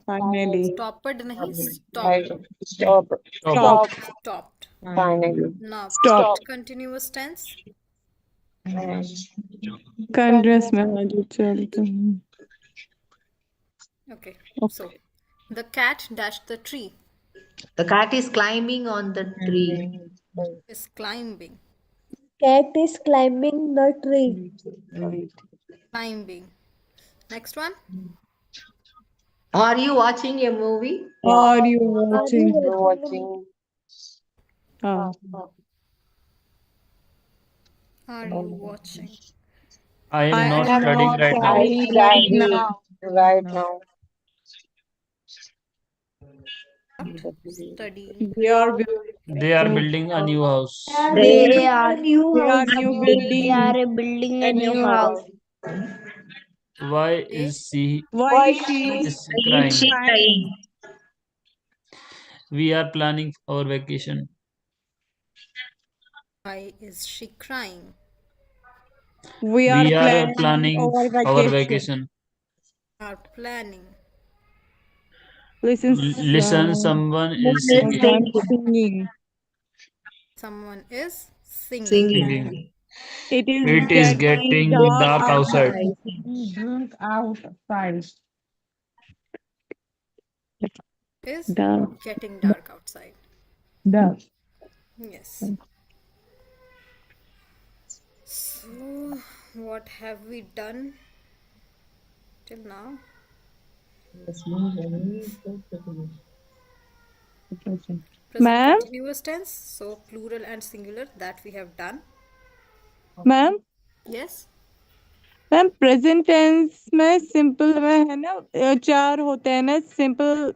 Finally. Stopped नहीं, Right. stopped. Stop. Stopped. Finally. Now Stopped. continuous tense. Continuous में आगे चलते हैं. Okay. So the cat dashed the tree. The cat is climbing on the tree. Is climbing. Cat is climbing the tree. Climbing. Next one. Are you watching a movie? Are you Are watching? you watching? हाँ. Are you watching? I am not studying right now. studying right now. Right now. Studying. They are They are building a new house. They are new building. They are building a new house. Why is she Why she is crying? Crying. We are planning our vacation. Why is she crying? we are We are planning our our vacation. vacation. Are planning. Listen, Listen, someone is singing. Someone is singing. Singing. It It is getting dark outside. Is Dark. getting dark outside. Dark. Yes. So what have we done till now? Present Ma'am? continuous tense. So plural and singular that we have done. Ma'am Yes. Ma'am present tense में simple में है ना 4 होते हैं ना simple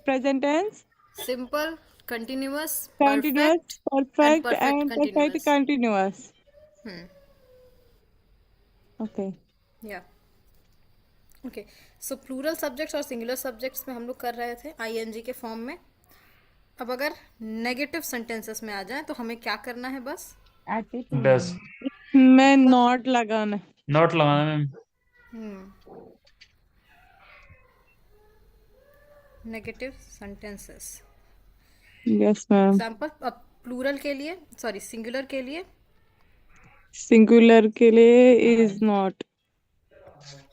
present tense Simple, continuous, continuous perfect, perfect and perfect continuous Hmm. Okay Yeah. Okay. So plural subjects और singular subjects में हम लोग कर रहे थे ing के फॉर्म में. अब अगर नेगेटिव सेंटेंसेस में आ जाए तो हमें क्या करना है बस? Does मैं नॉट लगाना not लगाना ma'am. Negative sentences. Yes ma'am example अब प्लूरल के लिए सॉरी सिंगुलर के लिए सिंगुलर के लिए is not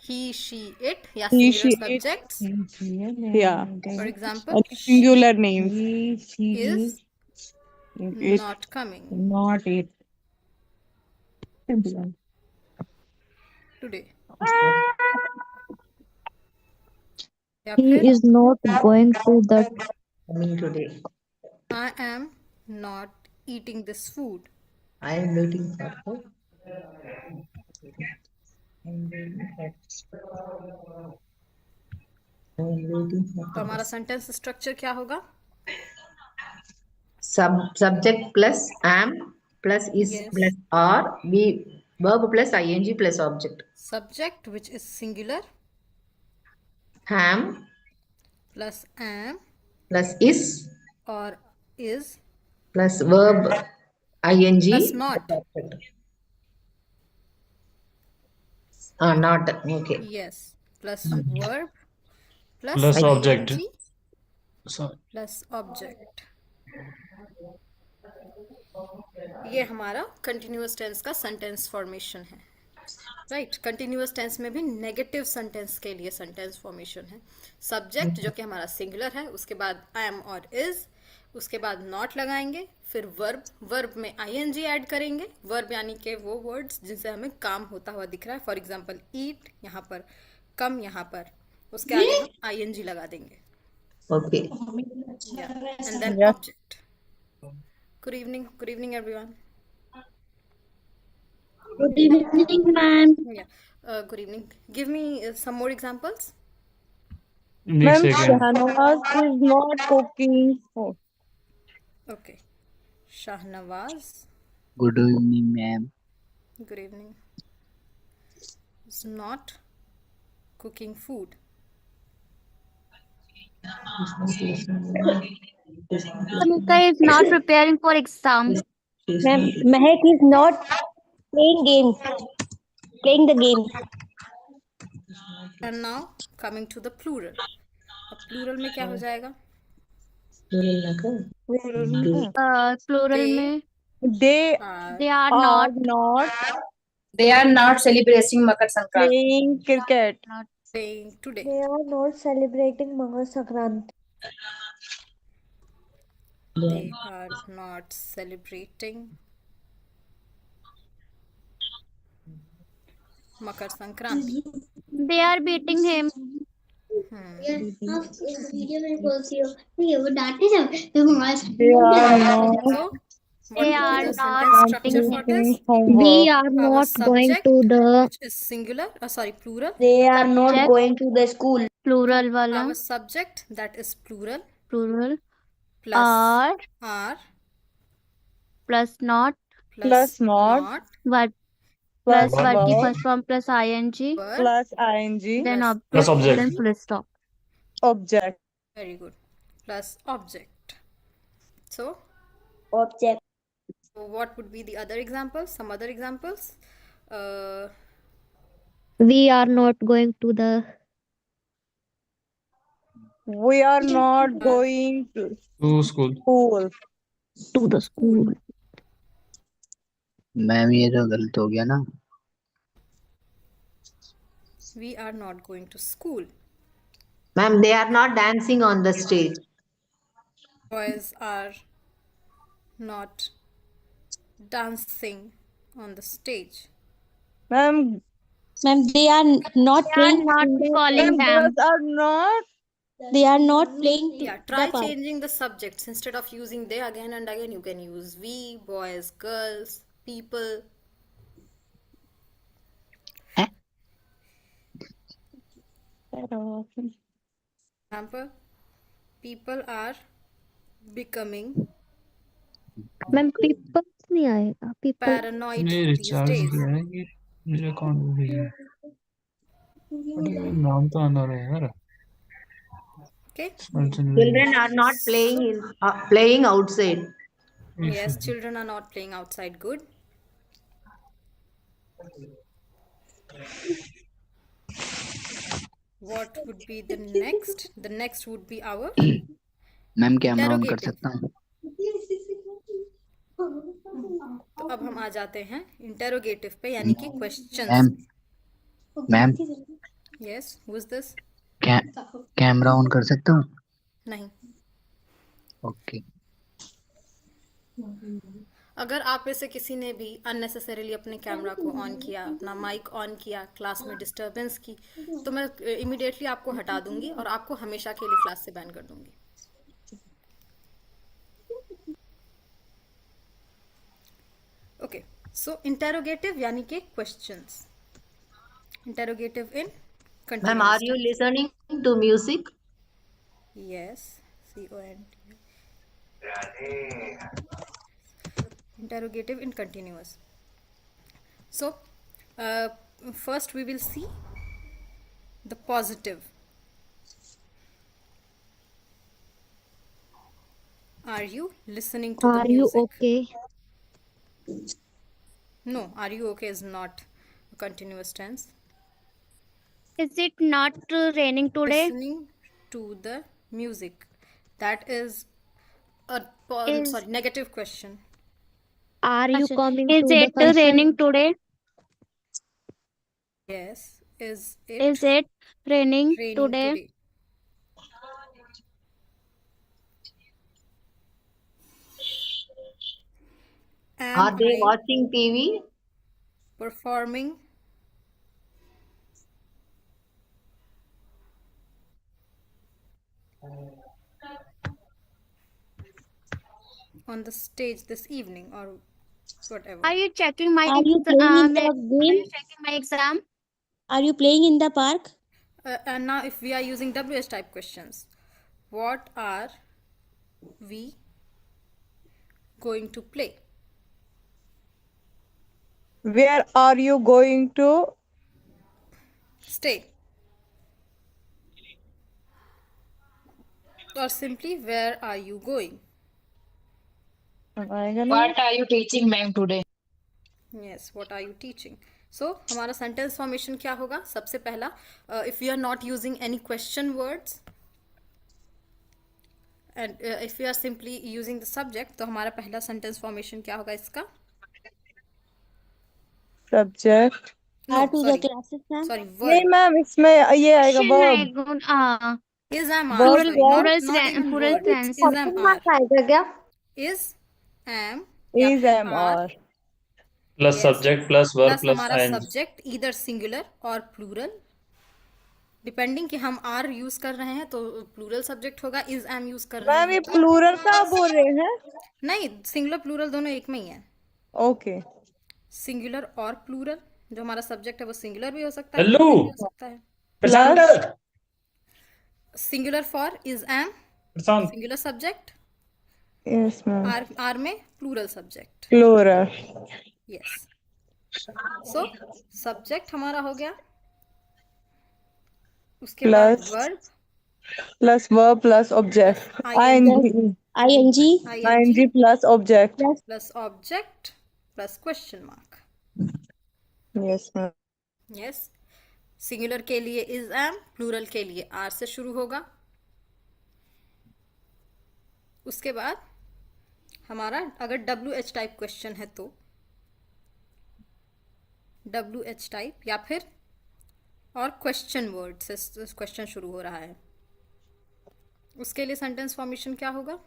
he, she, it या He, singular she, it. subjects. या For example, singular names is It. not coming not it today. या He फिर is not going to the Coming today. I am not eating this food. I am waiting for her. तो हमारा sentence structure क्या होगा? Subject plus am plus is Yes. plus are be verb plus ing plus object. Subject which is singular Am plus am plus is or is plus verb ing plus not. Not okay. Yes. Plus verb Plus object. ing Sorry. plus object. ये हमारा continuous tense का sentence formation है. Right. Continuous tense में भी negative sentence के लिए sentence formation है. Subject जो कि हमारा सिंगुलर है, उसके बाद एम और इज, उसके बाद नॉट लगाएंगे, फिर वर्ब में ing ऐड करेंगे. वर्ब यानी कि वो वर्ड्स जिनसे हमें काम होता हुआ दिख रहा है. फॉर एग्जांपल ईट यहाँ पर, कम यहाँ पर, उसके आगे हम ing लगा देंगे. Okay. And then object. Good evening everyone. Good evening, ma'am. Good evening. Give me some more examples. Next ma'am again. Shahnawaz is not cooking Okay. Shahnawaz. Good evening, ma'am. Good evening. Is not cooking food. Samika is not preparing for exam. Ma'am, Mehak is not playing the game. And now coming to the plural. अब plural में क्या हो जाएगा? Plural They में They are they are are not not They are not celebrating Makar Sankranti. playing cricket. playing today. They are not celebrating Makar Sankranti. They are not celebrating Makar Sankranti. they are beating him. They are not So, what They would are be the not sentence structure for completing this? homework. We are Our not going subject, to the which is singular, plural. They are not Subject. going to the school. plural वाला Our subject, that is plural, plural plus are are plus not Plus not, what plus plus verb की verb, first form plus ing were, plus ing, then plus Plus object object. then full stop. object. very good, plus object. So, Object. what would be the other examples? Some other examples? We are not going to the We are not going to To school. school. school. Ma'am ये तो गलत हो गया ना. We are not going to school. Ma'am, they are not dancing on the stage. Boys are not dancing on the stage. Ma'am, Ma'am, they are not They are not calling ma'am, them. girls are not. They are not playing. Yeah, try changing the subjects. Instead of using they again and again, you can use we, boys, girls, people. Example, people are becoming ma'am people नहीं आएगा people paranoid मैंने these recharge days. किया है कि मेरे account में भेजा है. अरे नाम तो आना रहा है यार. Okay? Children are not playing outside. Yes, children are not playing outside. Good. What would be the next? The next would be our ma'am camera on कर interrogative. सकता हूँ. तो अब हम आ जाते हैं इंटेरोगेटिव पे, यानी कि ma'am questions. Ma'am yes, who is this? Camera on कर सकता हूँ. नहीं. ओके. अगर आप में से किसी ने भी अननेसेसरीली अपने कैमरा को ऑन किया, अपना माइक ऑन किया, क्लास में डिस्टरबेंस की, तो मैं इमीडिएटली आपको हटा दूंगी और आपको हमेशा के लिए क्लास से बैन कर दूंगी. ओके, सो इंटेरोगेटिव यानी कि questions. Interrogative in Ma'am, are you listening to music? Yes, CONT. Interrogative in continuous. So, first we will see the positive. Are you listening to the are you music? okay No, are you okay is not a continuous tense. is it not raining today Listening to the music. That is a Is- negative question. Are you coming is to the it function? raining today Yes, is is it raining raining today today? Am Are they I watching TV? performing on the stage this evening or whatever? are you checking my Are you playing in the are game? you checking my exam Are you playing in the park? And now if we are using WH type questions, what are we going to play? Where are you going to Stay. Or simply, where are you going? What are you teaching, ma'am, today? Yes, what are you teaching? So, हमारा sentence formation क्या होगा? सबसे पहला, if we are not using any question words, and if you are simply using the subject, तो हमारा पहला sentence formation क्या होगा इसका? Subject no Are to the sorry classes, ma'am? Sorry, नहीं वर्ब। मैम, इसमें ये आएगा Question वर्ब. आएगा, is am are, verb sorry, not plural not even plural verb, tense. Is am are, आएगा क्या? इज एम या इज फिर am are, are. Plus yes, subject plus verb plus plus हमारा ING. Subject either singular और plural, depending कि हम are use कर रहे हैं तो प्लूरल सब्जेक्ट होगा, इज एम यूज कर रहे मैम ये हैं तो प्लूरल का बोल रहे हैं? नहीं, सिंगुलर प्लूरल दोनों एक में ही है। ओके. सिंगुलर और प्लूरल, जो हमारा सब्जेक्ट है वो सिंगुलर भी हो सकता है, हेलो प्लूरल भी हो सकता है। Prashant, singular for is am, Prashant singular subject, yes ma'am. Are में plural subject, plural. Yes. So subject हमारा हो गया, उसके बाद plus verb, plus verb plus object. ING. ing ING plus object. Plus object plus question mark, yes ma'am. Yes. Singular के लिए is M, plural के लिए आर से शुरू होगा। उसके बाद हमारा अगर डब्ल्यू एच टाइप क्वेश्चन है तो डब्ल्यू एच टाइप, या फिर और क्वेश्चन वर्ड से क्वेश्चन शुरू हो रहा है, उसके लिए सेंटेंस फॉर्मेशन क्या होगा?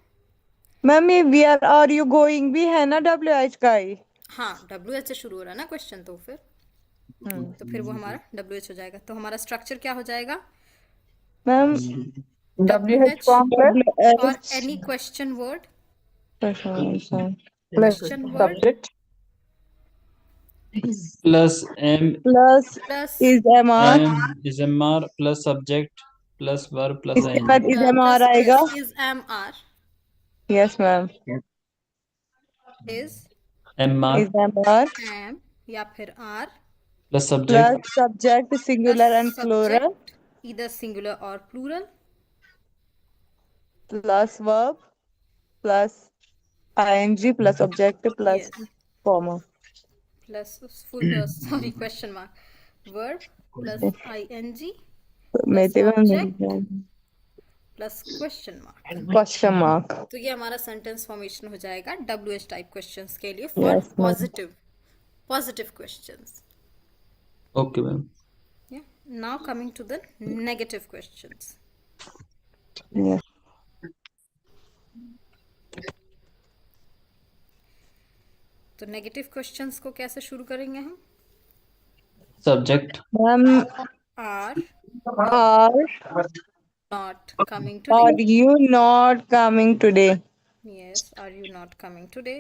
मैम ये वी आर यू गोइंग भी है ना डब्ल्यू एच का ही. हाँ, डब्ल्यू एच से शुरू हो रहा है ना क्वेश्चन, तो फिर वो हमारा डब्ल्यू एच हो जाएगा। तो हमारा स्ट्रक्चर क्या हो जाएगा? मैम डब्ल्यू एच और any question word, question word plus am plus plus is am are. Am is am are plus subject plus verb plus इसके आईएनजी। बाद इज एम आर आएगा. Is am are, yes ma'am. Is am are is am are am या फिर are plus subject plus subject singular and plural subject इधर singular और plural, plus verb plus ING plus object plus yes, comma. Plus full sorry question mark, verb plus ING मेरे को plus question mark. Question mark. तो ये हमारा sentence formation हो जाएगा W H type questions के लिए for Yes, ma'am. Positive questions. Okay ma'am. Now coming to the negative questions. Yes. तो नेगेटिव क्वेश्चंस को कैसे शुरू करेंगे हम? Subject ma'am are are not coming are today, you not coming today? Yes, are you not coming today,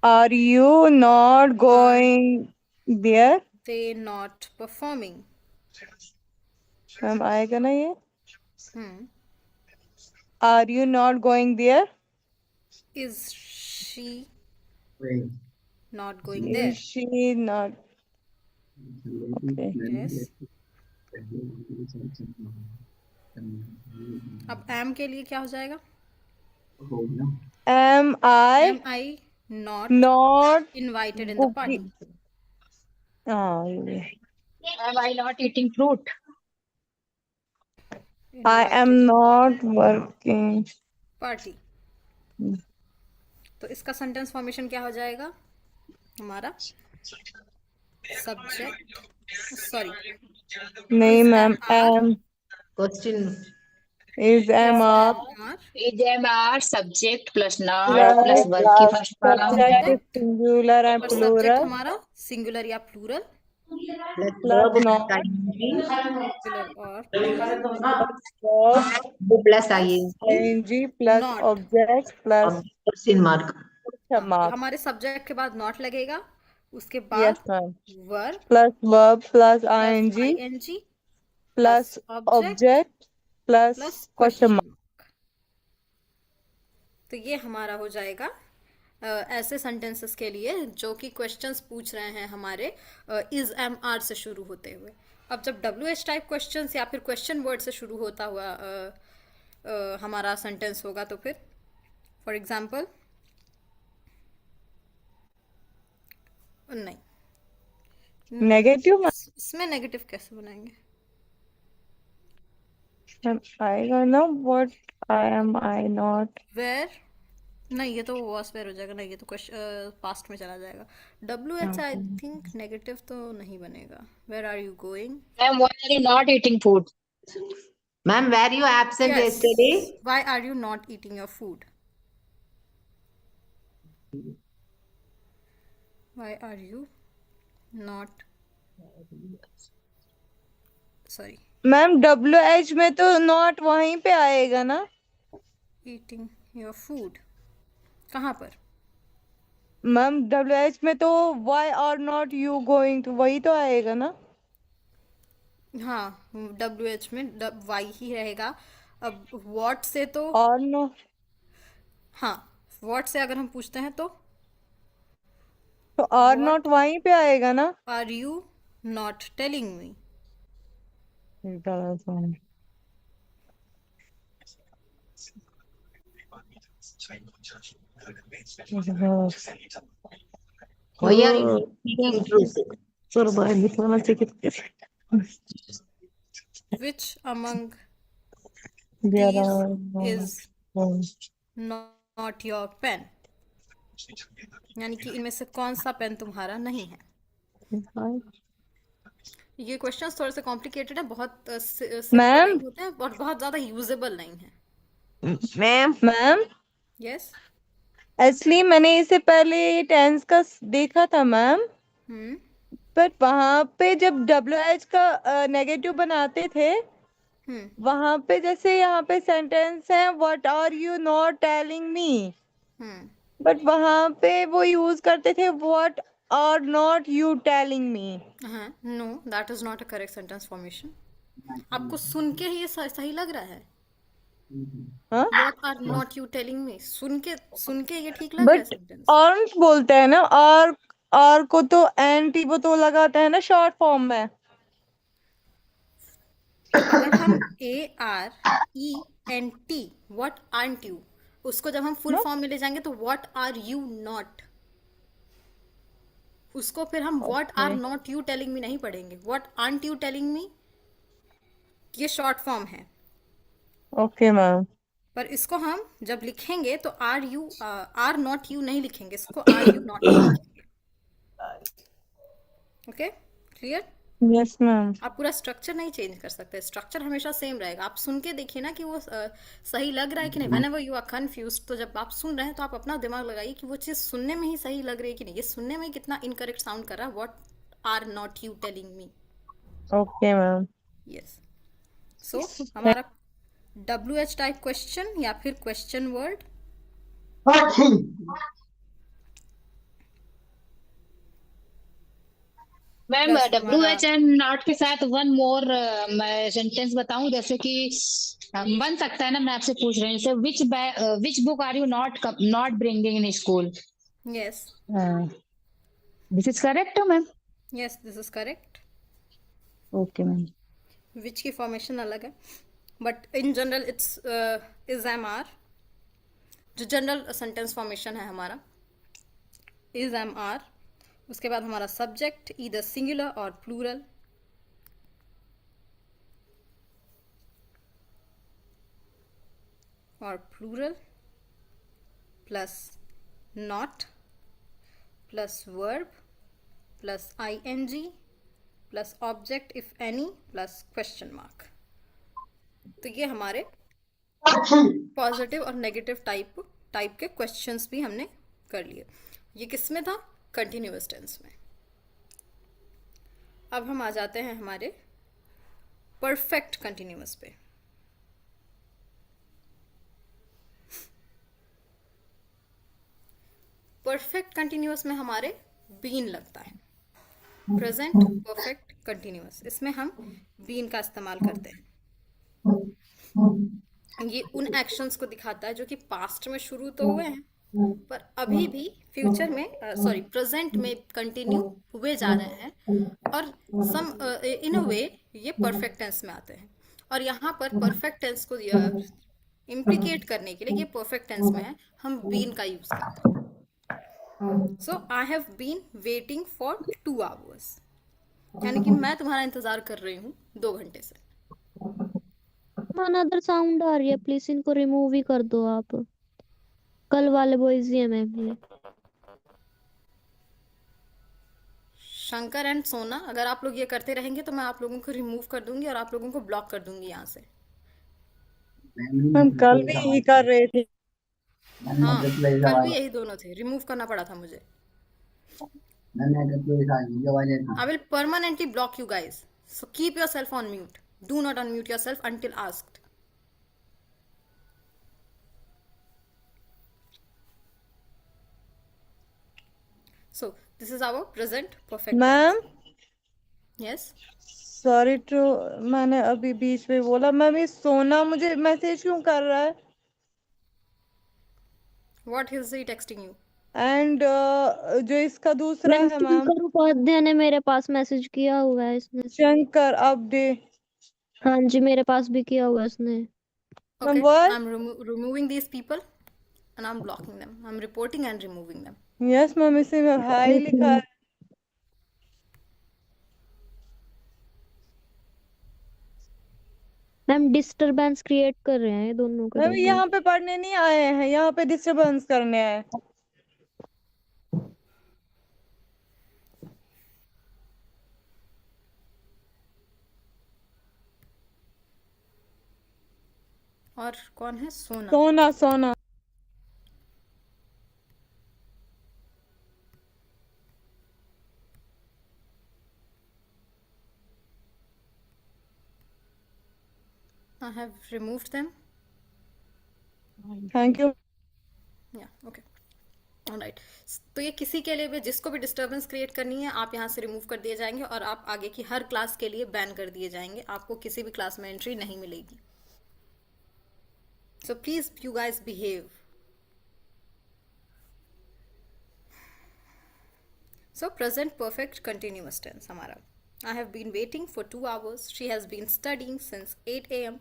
Are you not going there? They not performing, ma'am आएगा ना ये? Are you not going there? Is she not going there, Is she not? Okay. Yes. अब am के लिए क्या हो जाएगा? Am I am I not not invited in the party, cooking? ये. Am I not eating fruit? I am not working. Party. तो इसका sentence formation क्या हो जाएगा? हमारा सब्जेक्ट, सॉरी, नहीं ma'am. are Am Question. is am are are Is MR subject plus noun plus plus verb की first वाला हो subject जाएगा. is singular and और सब्जेक्ट plural हमारा सिंगुलर या plural, Plus plus verb noun singular और plural, plus ing ing plus Not. object plus question mark. question mark. हमारे subject के बाद नॉट लगेगा, उसके Yes बाद ma'am. Verb Plus verb plus ing ing plus plus object plus plus question mark. तो ये हमारा हो जाएगा ऐसे सेंटेंसेस के लिए जो कि क्वेश्चंस पूछ रहे हैं हमारे इज एम आर से शुरू होते हुए। अब जब डब्ल्यू एच टाइप क्वेश्चंस या फिर क्वेश्चन वर्ड से शुरू होता हुआ हमारा सेंटेंस होगा, तो फिर फॉर एग्जाम्पल नहीं, Negative. इसमें नेगेटिव कैसे बनाएंगे? आएगा ना, what I not. वेयर, नहीं ये तो वॉस वेयर हो जाएगा, नहीं ये तो क्वेश्चन पास्ट में चला जाएगा। WH आई थिंक नेगेटिव तो नहीं बनेगा। Where are you going? Ma'am, why are you not eating food? Ma'am, were you absent yesterday? Why are you not eating your food? Why are you not, sorry, ma'am WH में तो not वहीं पे आएगा ना। eating your food? कहाँ पर? Ma'am WH में तो why are not you going to, वही तो आएगा ना। हाँ, WH में Y ही रहेगा। अब what से तो और नो, हाँ, what से अगर हम पूछते हैं तो तो और नॉट वहीं पे आएगा ना। are you not telling me? Why are you being intrusive? Which among There these are is not your pen? यानी कि इनमें से कौन सा पेन तुम्हारा नहीं है। ये क्वेश्चंस थोड़े से कॉम्प्लिकेटेड है, बहुत सिंपल मैम। नहीं होते हैं और बहुत ज्यादा यूजेबल नहीं है। Ma'am yes. एक्चुअली मैंने इससे पहले टेंस का देखा था मैम, हम्म। पर वहां पे जब WH का नेगेटिव बनाते थे, वहां पे जैसे यहाँ पे सेंटेंस है what are you not telling me, but वहां पे वो यूज करते थे what are not you telling me. No, that is not a correct sentence formation. आपको सुन के ही ये सही लग रहा है? What are not you telling me, सुन के ये ठीक लग रहा है बट सेंटेंस? और बोलते हैं ना, और को तो एंटी वो तो लगाते हैं ना शॉर्ट फॉर्म में। अगर हम ARENT व्हाट आरंट यू, उसको जब हम फुल फॉर्म में ले जाएंगे तो व्हाट आर यू नॉट, उसको फिर हम what are not you telling me नहीं पढ़ेंगे। What aren't you telling me ये शॉर्ट फॉर्म है। Okay ma'am. पर इसको हम जब लिखेंगे तो आर नॉट यू नहीं लिखेंगे, इसको आर यू नॉट लिखेंगे। Okay, clear? Yes ma'am. आप पूरा स्ट्रक्चर नहीं चेंज कर सकते, स्ट्रक्चर हमेशा सेम रहेगा। आप सुन के देखिए ना कि वो सही लग रहा है कि नहीं। व्हेनेवर यू आर कंफ्यूज्ड, तो जब आप सुन रहे हैं तो आप अपना दिमाग लगाइए कि वो चीज़ सुनने में ही सही लग रही है कि नहीं, ये सुनने में कितना इनकरेक्ट साउंड कर रहा है। What are not you telling me. Okay ma'am. Yes. So हमारा WH टाइप क्वेश्चन या फिर question word, ma'am WH and not के साथ वन मोर मैं सेंटेंस बताऊं, जैसे कि बन सकता है ना। मैं आपसे पूछ रही हूँ, जैसे which book are you not bringing in school? Yes, this is correct ma'am? Yes this is correct. Okay ma'am. Which की फॉर्मेशन अलग है, but in general it's is am are. जो जनरल सेंटेंस फॉर्मेशन है हमारा is am are, उसके बाद हमारा subject either singular और प्लूरल, और plural plus not plus verb plus ING plus object if any plus question mark. तो ये हमारे पॉजिटिव और नेगेटिव टाइप के क्वेश्चंस भी हमने कर लिए। ये किस में था? कंटिन्यूअस टेंस में। अब हम आ जाते हैं हमारे परफेक्ट कंटिन्यूअस पे। परफेक्ट कंटिन्यूअस में हमारे बीन लगता है। प्रेजेंट परफेक्ट कंटिन्यूअस, इसमें हम बीन का इस्तेमाल करते हैं। ये उन एक्शंस को दिखाता है जो कि पास्ट में शुरू तो हुए हैं पर अभी भी फ्यूचर में प्रेजेंट में कंटिन्यू हुए जा रहे हैं, और सम इन अ वे ये परफेक्ट टेंस में आते हैं। और यहाँ पर परफेक्ट टेंस को इम्प्लीकेट करने के लिए, ये परफेक्ट टेंस में है, हम बीन का यूज करते हैं। So I have been waiting for 2 hours, यानी कि मैं तुम्हारा इंतजार कर रही हूँ 2 घंटे से। अनदर साउंड आ रही है, प्लीज इनको रिमूव ही कर दो आप। कल वाले बॉयज ही है मैम ये। शंकर एंड सोना, अगर आप लोग ये करते रहेंगे तो मैं आप लोगों को रिमूव कर दूंगी और आप लोगों को ब्लॉक कर दूंगी यहाँ से। हम कल भी यही कर रहे थे। हाँ, कल भी यही दोनों थे, रिमूव करना पड़ा था मुझे। I will permanently block you guys. So keep yourself on mute. Do not unmute yourself until asked. So this is our present perfect ma'am tense. Yes. Sorry to, मैंने अभी बीच में बोला। मैम ये सोना मुझे मैसेज क्यों कर रहा है? What is he texting you? And जो इसका दूसरा मैम है मैम, शंकर उपाध्याय ने मेरे पास मैसेज किया हुआ है इसने। शंकर अपडेट। हाँ जी, मेरे पास भी किया हुआ है इसने। Ma'am Okay, what? I'm removing these people and I'm blocking them. I'm reporting and removing them. Yes ma'am, इसी में हाई लिखा है। मैम डिस्टरबेंस क्रिएट कर रहे हैं ये दोनों के मैम दोनों। यहाँ पे पढ़ने नहीं आए हैं, यहाँ पे डिस्टरबेंस करने आए। और कौन है? सोना। सोना सोना। I have removed them. Thank you. Yeah, okay. Alright. तो ये किसी के लिए भी, जिसको भी डिस्टरबेंस क्रिएट करनी है, आप यहाँ से रिमूव कर दिए जाएंगे और आप आगे की हर क्लास के लिए बैन कर दिए जाएंगे। आपको किसी भी क्लास में एंट्री नहीं मिलेगी। So please you guys behave. So present perfect continuous tense हमारा। I have been waiting for 2 hours. She has been studying since 8 a.m.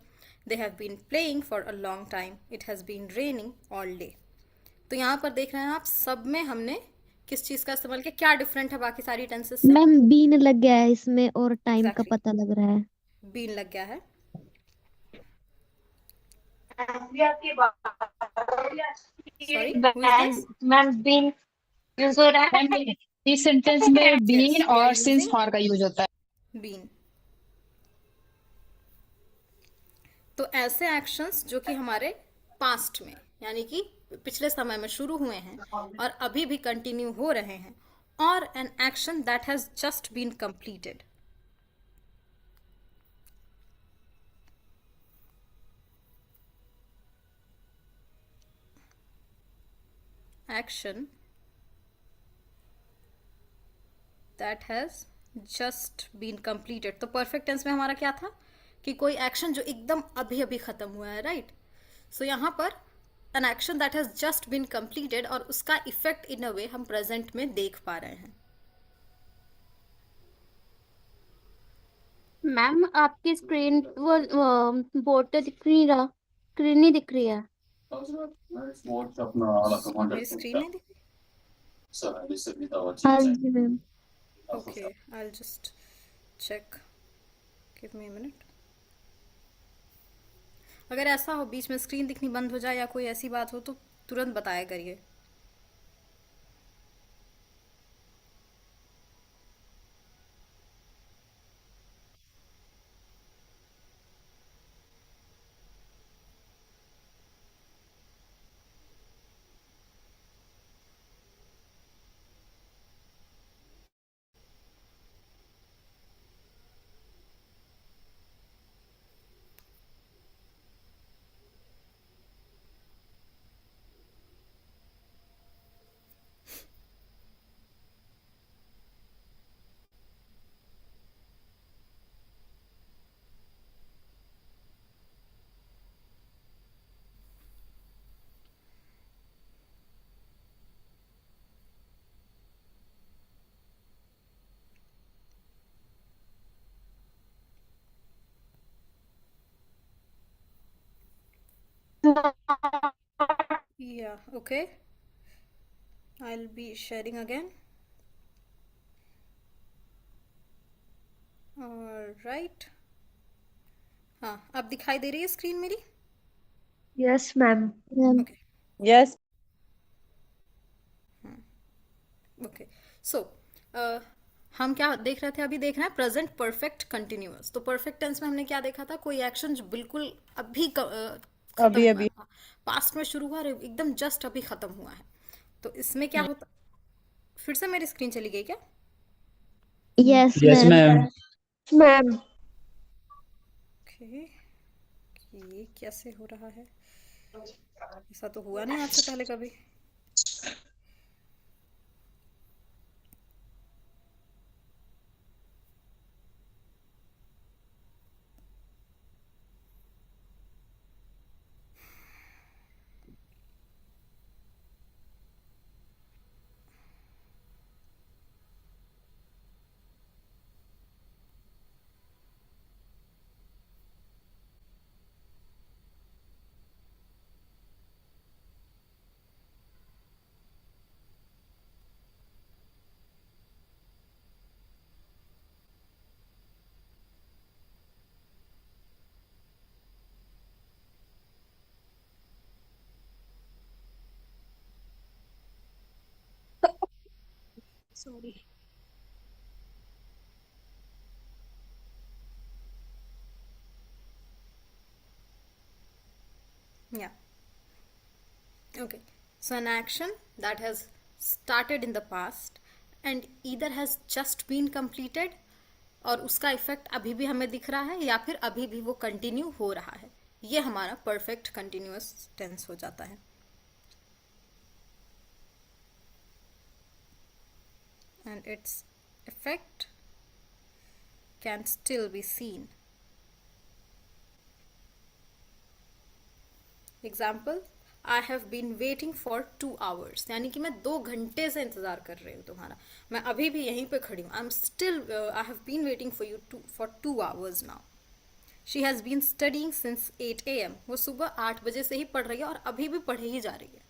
They have been playing for a long time. It has been raining all day. तो यहाँ पर देख रहे हैं आप, सब में हमने किस चीज का इस्तेमाल किया? क्या डिफरेंट है बाकी सारी टेंसेस से? मैम बीन लग गया है इसमें और टाइम का Exactly. पता लग रहा है। बीन लग गया है। सॉरी, मैम बीन यूज हो रहा है। इस सेंटेंस में बीन we are और using सिंस फॉर का यूज होता है। बीन। तो ऐसे एक्शंस जो कि हमारे पास्ट में, यानी कि पिछले समय में शुरू हुए हैं और अभी भी कंटिन्यू हो रहे हैं, और an action that has just been completed. Action that has just been completed. तो परफेक्ट टेंस में हमारा क्या था कि कोई एक्शन जो एकदम अभी अभी खत्म हुआ है, राइट? सो यहाँ पर an action that has just been completed, और उसका इफेक्ट इन अ वे हम प्रेजेंट में देख पा रहे हैं। मैम आपकी स्क्रीन वो बोर्ड तो दिख नहीं रहा, स्क्रीन नहीं दिख रही है। मेरी स्क्रीन नहीं दिख हाँ जी मैम। रही? Okay, I will just check, give me a minute. अगर ऐसा हो बीच में स्क्रीन दिखनी बंद हो जाए या कोई ऐसी बात हो तो तुरंत बताया करिए। Yeah, okay. I'll be sharing again. All right. हाँ, अब दिखाई दे रही है स्क्रीन मेरी? Yes ma'am. Ma'am okay yes okay. So हम क्या देख रहे थे? अभी देख रहे हैं प्रेजेंट परफेक्ट कंटिन्यूअस। तो परफेक्ट टेंस में हमने क्या देखा था? कोई एक्शन जो बिल्कुल अभी खत्म अभी हुआ अभी है, पास्ट में शुरू हुआ और एकदम जस्ट अभी खत्म हुआ है। तो इसमें क्या होता? फिर से मेरी स्क्रीन चली गई क्या? Yes yes ma'am ma'am. Ma'am okay, ये कैसे हो रहा है? ऐसा तो हुआ नहीं आज से पहले कभी। Sorry. Yeah. Okay. So an action that has started in the past and either has just been completed, और उसका इफेक्ट अभी भी हमें दिख रहा है या फिर अभी भी वो कंटिन्यू हो रहा है, ये हमारा परफेक्ट कंटिन्यूअस टेंस हो जाता है। And its effect can still be seen. Example, I have been waiting for 2 hours, यानी कि मैं 2 घंटे से इंतजार कर रही हूँ तुम्हारा, मैं अभी भी यहीं पे खड़ी हूँ। I am still, I have been waiting for you for 2 hours now. She has been studying since 8 AM, वो सुबह 8 बजे से ही पढ़ रही है और अभी भी पढ़े ही जा रही है।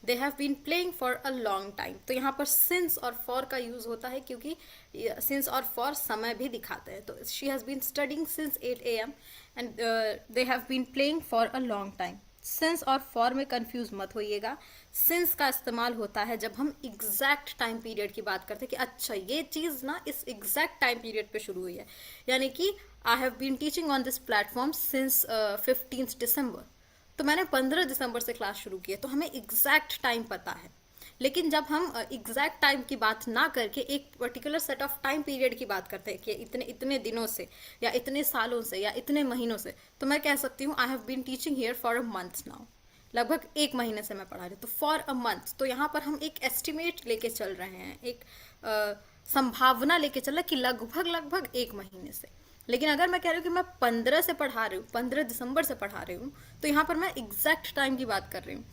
They have been playing for a long time, तो यहाँ पर सिंस और फॉर का यूज होता है क्योंकि सिंस और फॉर समय भी दिखाते हैं। तो she has been studying since 8 AM and they have been playing for a long time. Since और फॉर में कंफ्यूज मत होइएगा। सिंस का इस्तेमाल होता है जब हम एग्जैक्ट टाइम पीरियड की बात करते हैं कि अच्छा ये चीज़ ना इस एग्जैक्ट टाइम पीरियड पे शुरू हुई है, यानी कि I have been teaching on this platform since 15 December, तो मैंने 15 दिसंबर से क्लास शुरू की है, तो हमें एग्जैक्ट टाइम पता है। लेकिन जब हम एग्जैक्ट टाइम की बात ना करके एक particular set of time period की बात करते हैं कि इतने इतने दिनों से या इतने सालों से या इतने महीनों से, तो मैं कह सकती हूँ I have been teaching here for a month now, लगभग 1 महीने से मैं पढ़ा रही हूँ। तो फॉर अ मंथ, तो यहाँ पर हम एक एस्टिमेट लेके चल रहे हैं, एक संभावना लेके चल रहे हैं कि लगभग लगभग 1 महीने से। लेकिन अगर मैं कह रही हूँ कि मैं 15 से पढ़ा रही हूँ, 15 दिसंबर से पढ़ा रही हूँ, तो यहाँ पर मैं एग्जैक्ट टाइम की बात कर रही हूँ।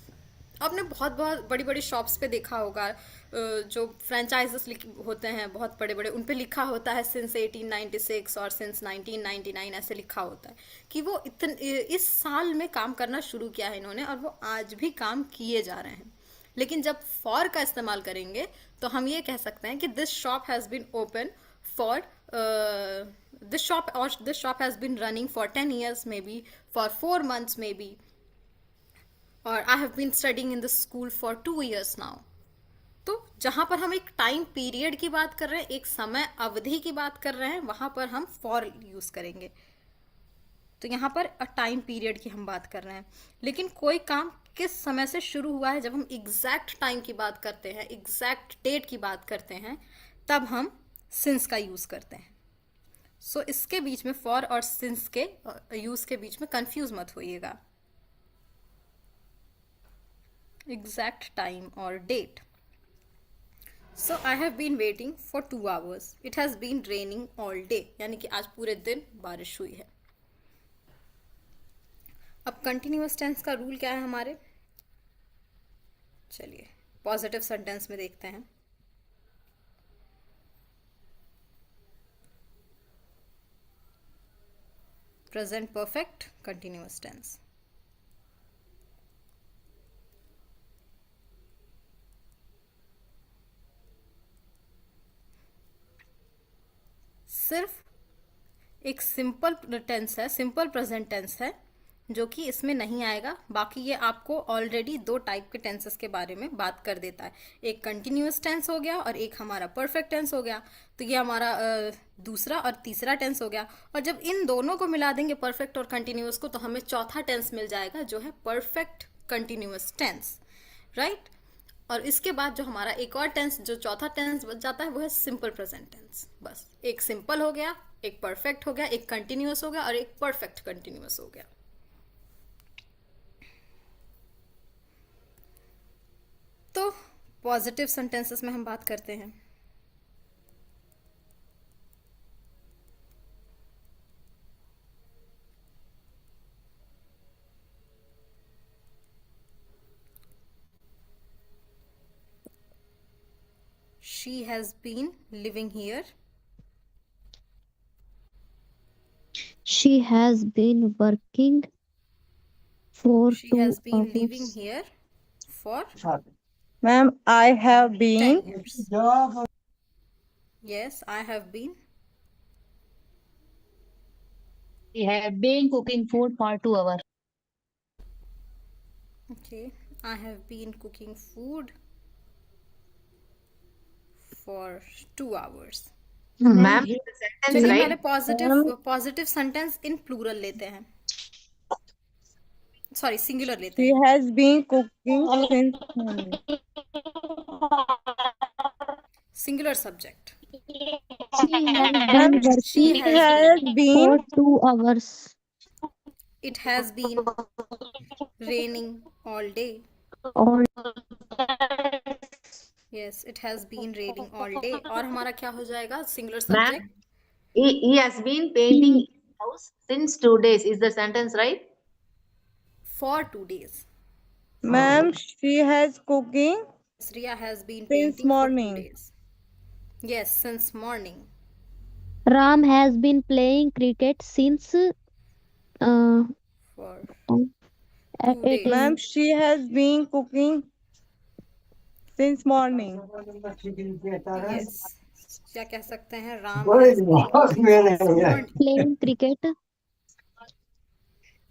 आपने बहुत बहुत बड़ी बड़ी शॉप्स पे देखा होगा, जो फ्रेंचाइजेस होते हैं बहुत बड़े बड़े, उन पे लिखा होता है सिंस 1896 और सिंस 1999, ऐसे लिखा होता है कि वो इस साल में काम करना शुरू किया है इन्होंने और वो आज भी काम किए जा रहे हैं। लेकिन जब फॉर का इस्तेमाल करेंगे तो हम ये कह सकते हैं कि this shop has been open for this shop has been running for 10 years, maybe for 4 months, maybe, or I have been studying in this school for 2 years now. तो जहां पर हम एक टाइम पीरियड की बात कर रहे हैं, एक समय अवधि की बात कर रहे हैं, वहां पर हम फॉर यूज करेंगे। तो यहाँ पर अ टाइम पीरियड की हम बात कर रहे हैं। लेकिन कोई काम किस समय से शुरू हुआ है, जब हम एग्जैक्ट टाइम की बात करते हैं, एग्जैक्ट डेट की बात करते हैं, तब हम सिंस का यूज करते हैं। सो इसके बीच में फॉर और सिंस के यूज के बीच में कंफ्यूज मत होइएगा। एग्जैक्ट टाइम और date. So I have been waiting for 2 hours, it has been raining all day, यानी कि आज पूरे दिन बारिश हुई है। अब कंटिन्यूअस टेंस का रूल क्या है हमारे, चलिए पॉजिटिव सेंटेंस में देखते हैं। Present perfect continuous tense. सिर्फ एक सिंपल टेंस है, सिंपल प्रेजेंट टेंस है, जो कि इसमें नहीं आएगा। बाकी ये आपको ऑलरेडी दो टाइप के टेंसेस के बारे में बात कर देता है। एक कंटिन्यूअस टेंस हो गया और एक हमारा परफेक्ट टेंस हो गया। तो ये हमारा दूसरा और तीसरा टेंस हो गया। और जब इन दोनों को मिला देंगे, परफेक्ट और कंटिन्यूअस को, तो हमें चौथा टेंस मिल जाएगा, जो है परफेक्ट कंटिन्यूअस टेंस, राइट। और इसके बाद जो हमारा एक और टेंस, जो चौथा टेंस बच जाता है, वो है सिंपल प्रेजेंट टेंस। बस एक सिंपल हो गया, एक परफेक्ट हो गया, एक कंटिन्यूअस हो गया और एक परफेक्ट कंटिन्यूअस हो गया। तो पॉजिटिव सेंटेंसेस में हम बात करते हैं। She has been living here. She has been working for She 2 has been living hours. here for Ma'am, I have 10 been. years. Yes, I have been. We have been cooking food for 2 hours. Okay, I have been cooking food for 2 hours. Ma'am, in the sentence, चलिए right? पहले positive sentence in plural लेते हैं, sorry singular लेते She हैं। has been cooking since morning. Singular subject. She has been Ma'am, working She she has has been. been. for 2 hours. It has been raining all day. All Yes, it has been raining all day. और हमारा क्या हो जाएगा singular Ma'am, subject? he has been painting his house since 2 days. Is the sentence right? For 2 days. Ma'am, she has cooking Riya has been since painting for 2 morning. days. Yes, since morning. Ram has been playing cricket since For 8 2 days. Ma'am, she has been cooking since morning. Yes. क्या कह सकते हैं? Ram has been cooking since morning. playing cricket.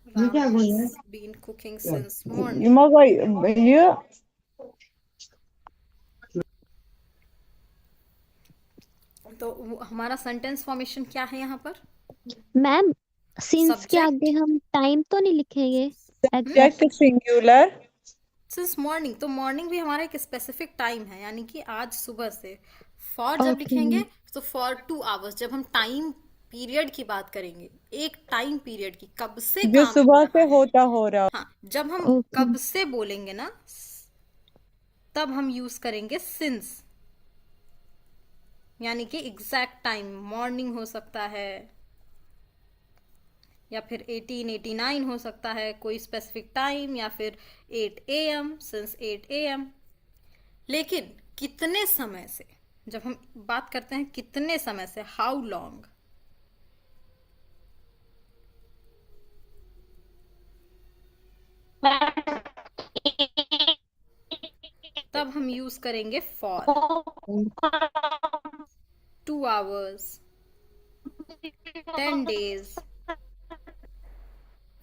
Ram has been cooking since morning. You must you. तो हमारा sentence formation क्या है यहाँ पर? मैम सिंस के Subject. आगे हम टाइम तो नहीं लिखेंगे? Subject singular. सिंस मॉर्निंग, तो मॉर्निंग भी हमारा एक स्पेसिफिक टाइम है, यानी कि आज सुबह से। फॉर जब Okay. लिखेंगे तो फॉर 2 आवर्स, जब हम टाइम पीरियड की बात करेंगे, एक टाइम पीरियड की, कब से जो काम सुबह हो से रहा है। हो रहा. हाँ, जब हम Okay. कब से बोलेंगे ना, तब हम यूज करेंगे सिंस, यानी कि एग्जैक्ट टाइम। मॉर्निंग हो सकता है या फिर 1889 हो सकता है, कोई स्पेसिफिक टाइम, या फिर 8 AM, सिंस 8 AM। लेकिन कितने समय से, जब हम बात करते हैं कितने समय से, हाउ लॉन्ग, तब हम यूज करेंगे for. 2 hours, 10 days,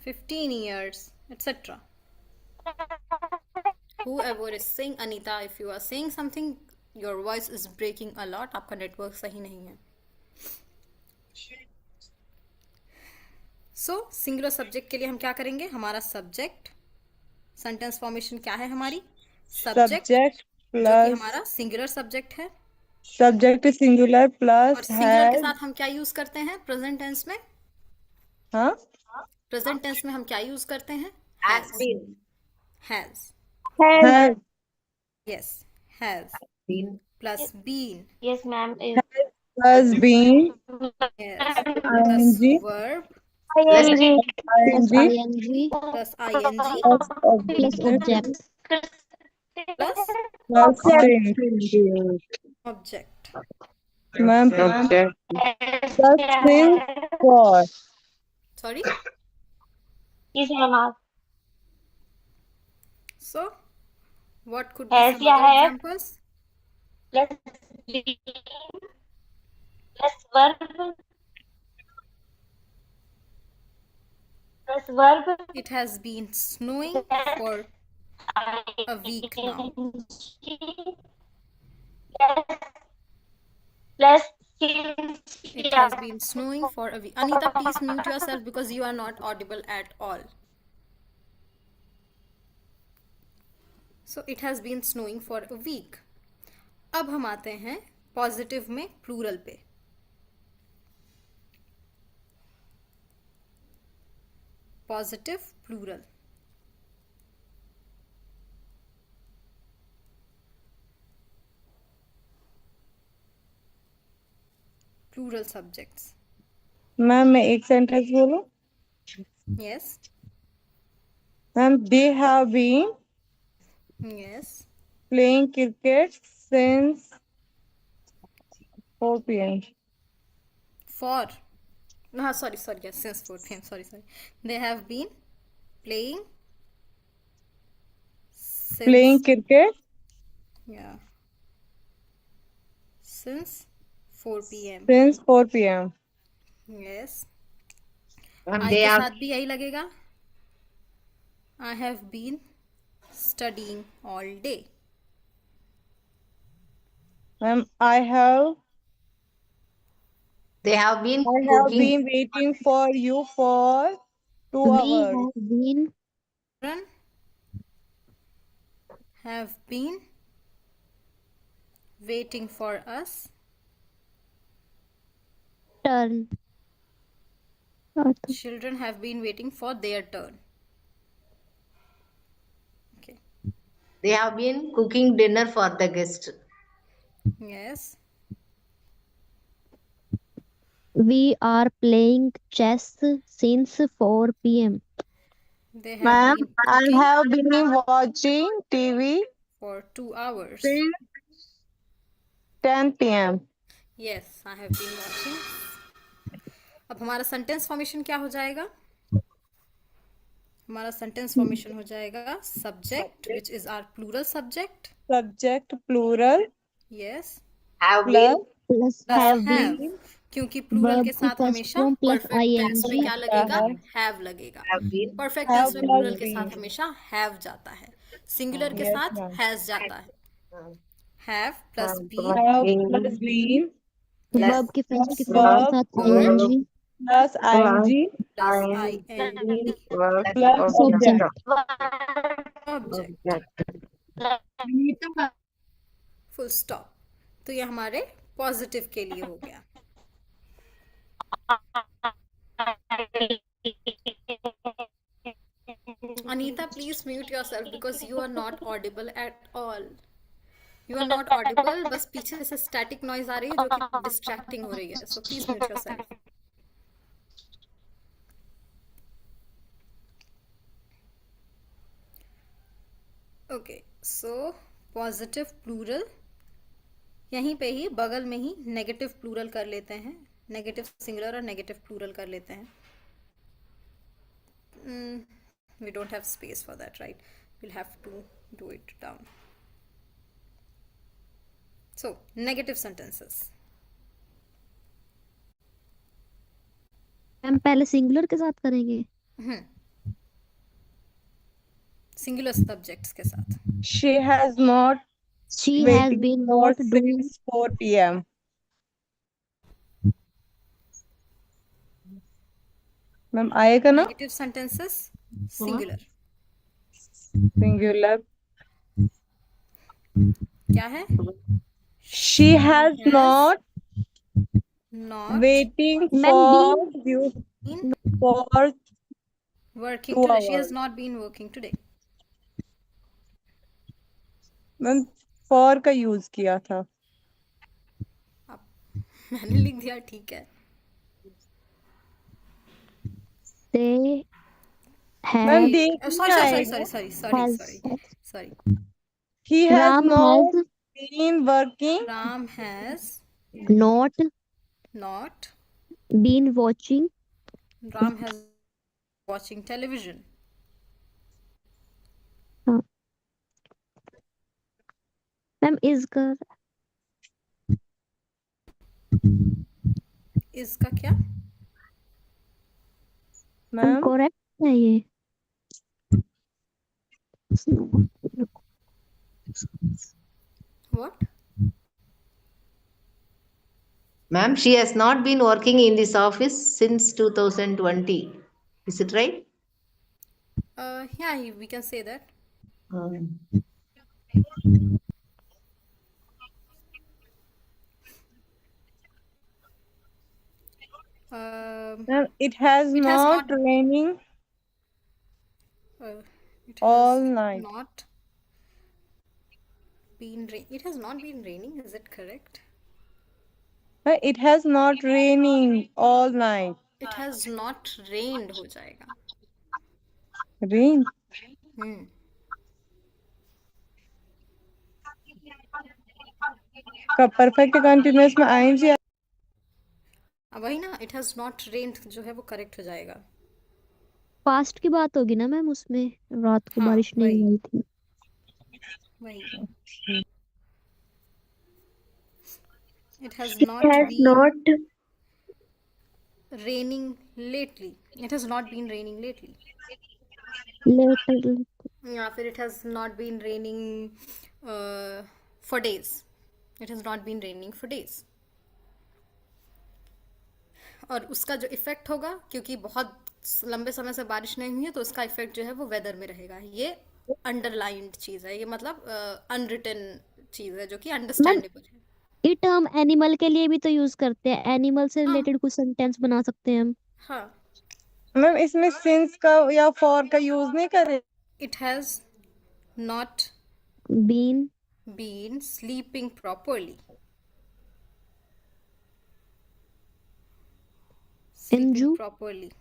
15 years, etc. Whoever is saying, Anita, if you are saying something, your voice is breaking a lot. आपका नेटवर्क सही नहीं है। सो सिंगुलर सब्जेक्ट के लिए हम क्या करेंगे? हमारा सब्जेक्ट, सेंटेंस फॉर्मेशन क्या है हमारी? सब्जेक्ट, Subject जो कि plus हमारा सिंगुलर सब्जेक्ट है। subject singular और plus सिंगुलर के has. साथ हम क्या यूज करते हैं प्रेजेंट टेंस में? हाँ? प्रेजेंट टेंस में हम क्या यूज करते हैं? Has been. Has. Has yes, has Been. Plus been. Yes, ma'am. has been yes, plus ing verb ING. Plus ing ing plus ing plus plus object object. Plus plus thing. Object. Ma'am, plus thing for. Sorry. Yes, ma'am. So what could be Has some या other है? examples? Plus being plus verb verb It has been snowing for a week now. plus It has been snowing for a week. Anita, please mute yourself because you are not audible at all. So it has been snowing for a week. अब हम आते हैं positive में plural पे. Positive plural. Plural subjects. Ma'am मैं एक sentence बोलूं? Yes. Ma'am they have been yes. playing cricket since 4 p.m. For. No, sorry, yes, since 4 p.m. Sorry. They have been playing since, Playing cricket yeah, since 4 p.m. since 4 p.m. Yes. And I they के are साथ भी यही लगेगा. I have been studying all day. Ma'am, they have been I have cooking. been waiting for you for 2 We hours. have been Children have been waiting for us. turn. Children have been waiting for their turn. Okay. They have been cooking dinner for the guest. Yes. We are playing chess since 4 p.m. They have Ma'am, been I cooking have been watching TV for 2 hours. since 10 p.m. Yes, I have been watching. अब हमारा sentence formation क्या हो जाएगा? हमारा sentence formation हो जाएगा subject which is our plural subject. Subject plural yes. Have plus been Plus plus have have. been. क्योंकि plural के Verb की साथ first हमेशा form plus परफेक्ट टेंस में ing. क्या लगेगा? है. हैव लगेगा. have been perfect Have tense में plus प्लूरल के साथ been. हमेशा हैव जाता है. सिंगुलर के Yes, साथ ma'am. हैज जाता है. Have plus been Have plus been Verb की first plus form के verb साथ word ing. plus ing plus I N G plus Subject. Object. Full stop. तो ये हमारे पॉजिटिव के लिए हो गया. Anita, please mute yourself because you are not audible at all. You are not audible. बस पीछे से static noise आ रही है जो कि distracting हो रही है. So please mute yourself. Okay, so positive plural. यहीं पे ही बगल में ही नेगेटिव प्लूरल कर लेते हैं. नेगेटिव सिंगुलर और नेगेटिव प्लूरल कर लेते हैं. We don't have space for that, right? We'll have to do it down. So, negative sentences. हम पहले सिंगुलर के साथ करेंगे. Singular subjects के साथ. She has not She has waiting been for not doing. since 4 p.m. Ma'am, आएगा ना? Negative sentences, singular. Singular. क्या है? She has not waiting Ma'am, for you been for working 2 today. She has hours. not been working today. Ma'am for का use किया था. मैंने लिख दिया, ठीक है. They ma'am have. देख Oh, नहीं आएगा. sorry. He has Ram not has been working Ram has not not. been watching. Ram has watching television. Ma'am, is कर. इसका क्या? मैम. Correct. है ये? What? Ma'am, she has not been working in this office since 2020. Is it right? Yeah, we can say that. Um, Ma'am, it has It has not not raining it all has night. not been it has not been raining, is it correct? It has not raining all night. It has not rained हो जाएगा. Rain. Perfect continuous में ING अब वही ना, it has not रेन्ड जो है वो correct हो जाएगा. पास्ट की बात होगी ना मैम, उसमें रात को हाँ, बारिश नहीं वही. हुई थी. वही. It has It not has been not raining lately. It has not been raining lately. Later. या फिर it has not been raining for days. It has not been raining for days. और उसका जो इफेक्ट होगा, क्योंकि बहुत लंबे समय से बारिश नहीं हुई है, तो उसका इफेक्ट जो है वो वेदर में रहेगा. ये अंडरलाइंड चीज है, ये मतलब अनरिटन चीज है जो कि अंडरस्टैंडेबल है. ये टर्म एनिमल के लिए भी तो यूज करते हैं. एनिमल से रिलेटेड कुछ सेंटेंस बना सकते हैं हम. हाँ. मैम इसमें सिंस का या फॉर का यूज नहीं करे. It has not been sleeping properly. Enju? properly.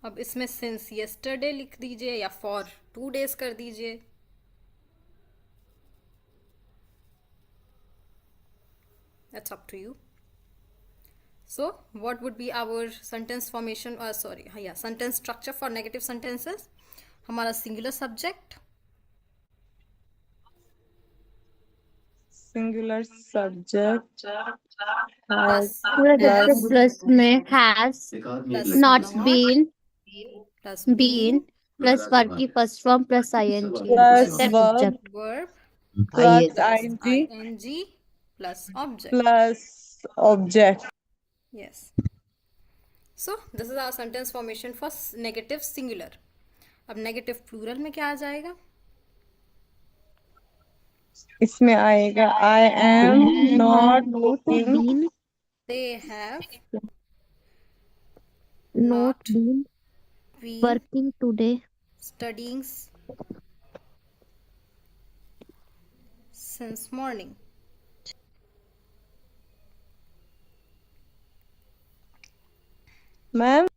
अब इसमें since yesterday लिख दीजिए या for 2 days कर दीजिए. That's up to you. So, what would be our sentence formation? Sentence structure for negative sentences. हमारा singular subject. Singular subject. plus में has Plus not been plus plus verb की first form plus ing Plus Except verb. subject. verb Plus Yes. ing ing plus object. plus object. Yes. So this is our sentence formation for negative singular. अब negative plural में क्या आ जाएगा? इसमें आएगा I am not working. been They have not been been working today. studying since morning. Ma'am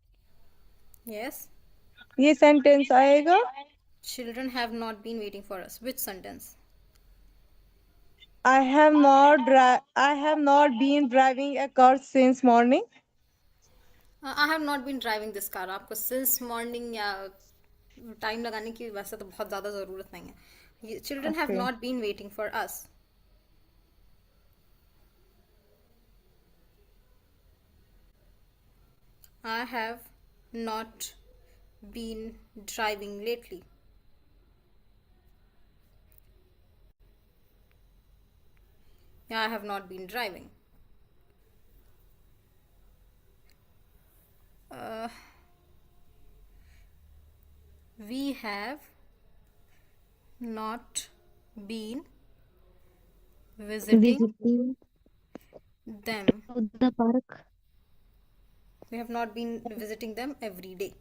Yes. ये sentence आएगा. Children have not been waiting for us. Which sentence? I have not been driving a car since morning. I have not been driving this car. आपको since morning या time लगाने की वैसे तो बहुत ज़्यादा ज़रूरत नहीं है. Children have Okay. not been waiting for us. I have not been driving lately. Yeah, I have not been driving. We have not been visiting them. the park. We have not been visiting them every day.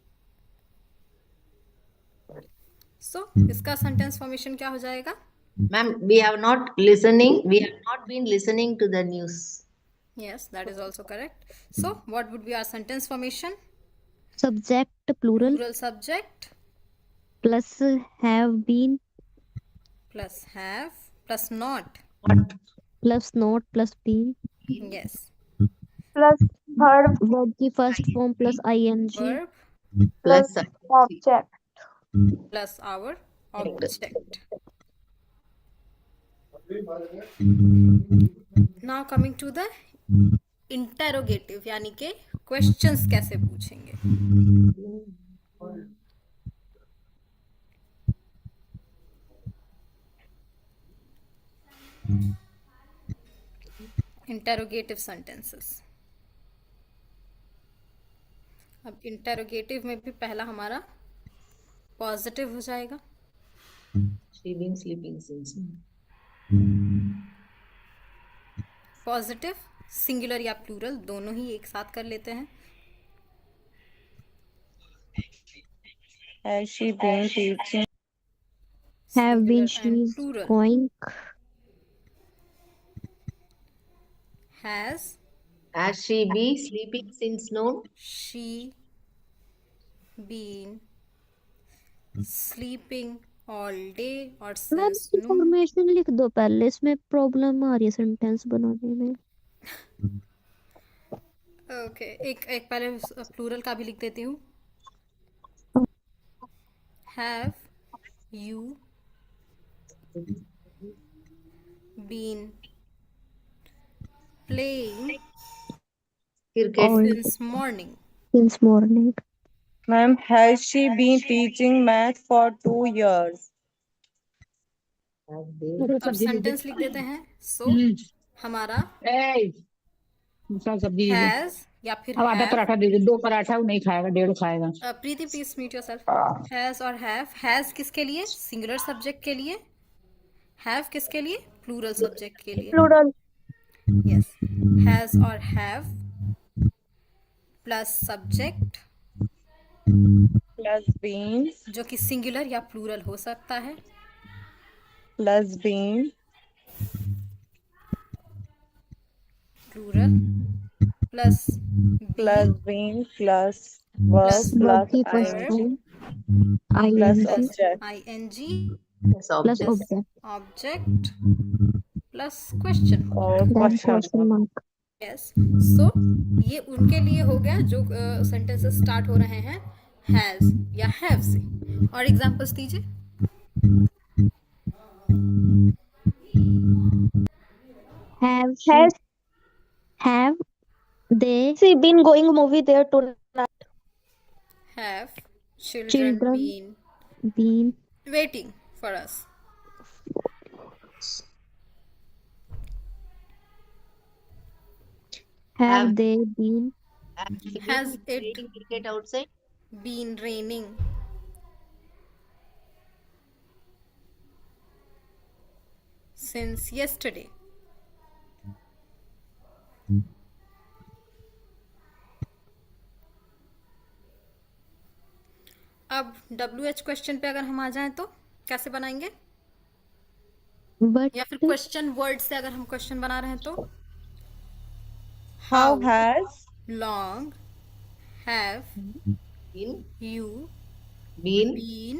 So, इसका sentence formation क्या हो जाएगा? Ma'am, we have not been listening to the news. Yes, that is also correct. So, what would be our sentence formation? Subject plural Plural subject plus have been plus have plus not. plus not plus been Yes. plus verb verb की first form plus ing Verb Plus object plus our object. Now coming to the interrogative यानी के questions कैसे पूछेंगे। Interrogative sentences. अब interrogative में भी पहला हमारा पॉजिटिव हो जाएगा। She been sleeping since. Positive singular या प्लूरल दोनों ही एक साथ कर लेते हैं। Has she been teaching? Have been, singular and she's plural. going. Has Has she been sleeping since noon? She been sleeping all day और मैम सिंस नून। इंफॉर्मेशन लिख दो पहले, इसमें प्रॉब्लम आ रही है सेंटेंस बनाने में। ओके एक पहले प्लूरल का भी लिख देती हूँ। Have you been playing Cricket. All since morning. since morning. Ma'am, has she been teaching math for 2 years? Have they? अब सेंटेंस लिख देते हैं। सो हमारा दूसरा सब्जी दीजिए। हैज या फिर अब आधा हैव। पराठा दीजिए, 2 पराठा वो नहीं खाएगा, 1.5 खाएगा। प्रीति प्लीज म्यूट योरसेल्फ। हैज और हैव। हैज किसके लिए? सिंगुलर सब्जेक्ट के लिए। हैव किसके लिए? प्लूरल सब्जेक्ट के लिए। Plural. यस। हैज और have plus subject Plus beans, जो कि सिंगुलर या प्लूरल हो सकता है। plus beans, plural plus plus beans, plus verb, Plus plus Verb ing, plus plus ing object. ing Yes, plus object. object. Object plus question mark. Or Then question question mark. mark. Yes. So ये उनके लिए हो गया जो sentences start हो रहे हैं has या हैव से। और एग्जांपल्स दीजिए। Have she, Has have they she been going movie there tonight? Have children Children. Been been, waiting for us. have Have- they been Have she Has been it- playing cricket outside? Been raining since yesterday। अब WH question पे अगर हम आ जाएं तो कैसे बनाएंगे? but या फिर क्वेश्चन वर्ड से अगर हम क्वेश्चन बना रहे हैं तो How has long have Been, you been been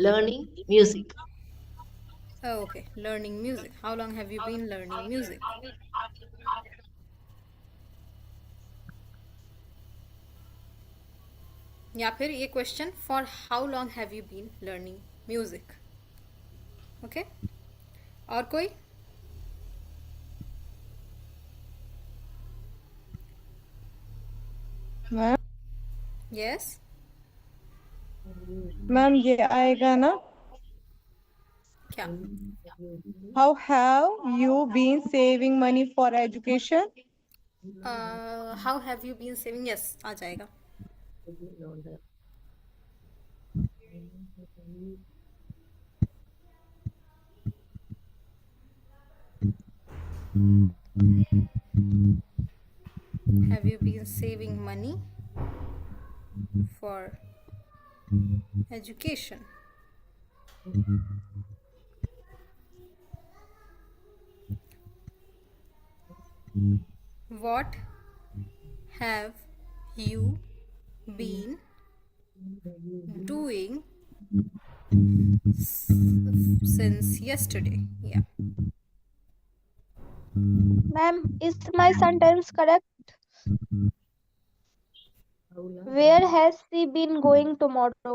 learning music. Okay learning music. How long have you been learning music? या फिर ये question for how long have you been learning music. Okay और कोई? ma'am? Yes Ma'am, ये आएगा ना? क्या? How have you been saving money for education? How have you been saving? Yes आ जाएगा। Have you been saving money for education? What have you been doing since yesterday? Yeah. Ma'am, is my sentence correct? Where has she been going tomorrow?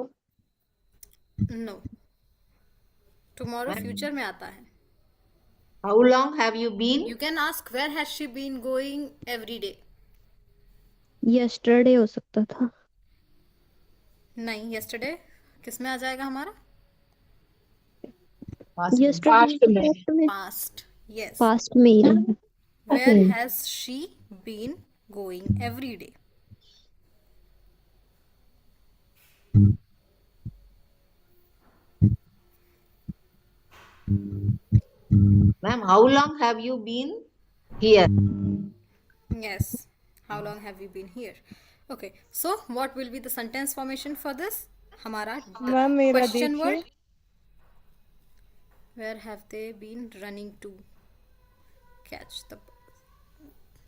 No. Tomorrow future में आता है. How long have you been? You can ask where has she been going every day. Yesterday हो सकता था। नहीं, yesterday किस में आ जाएगा हमारा? Yesterday Past. Yes. पास्ट में ही रहेगा। Where has she been going every day? Ma'am, how long have you been here? Yes. How long have you been here? Okay. So what will be the sentence formation for this? हमारा ma'am मेरा question देखिए। word. Where have they been running to catch the bus?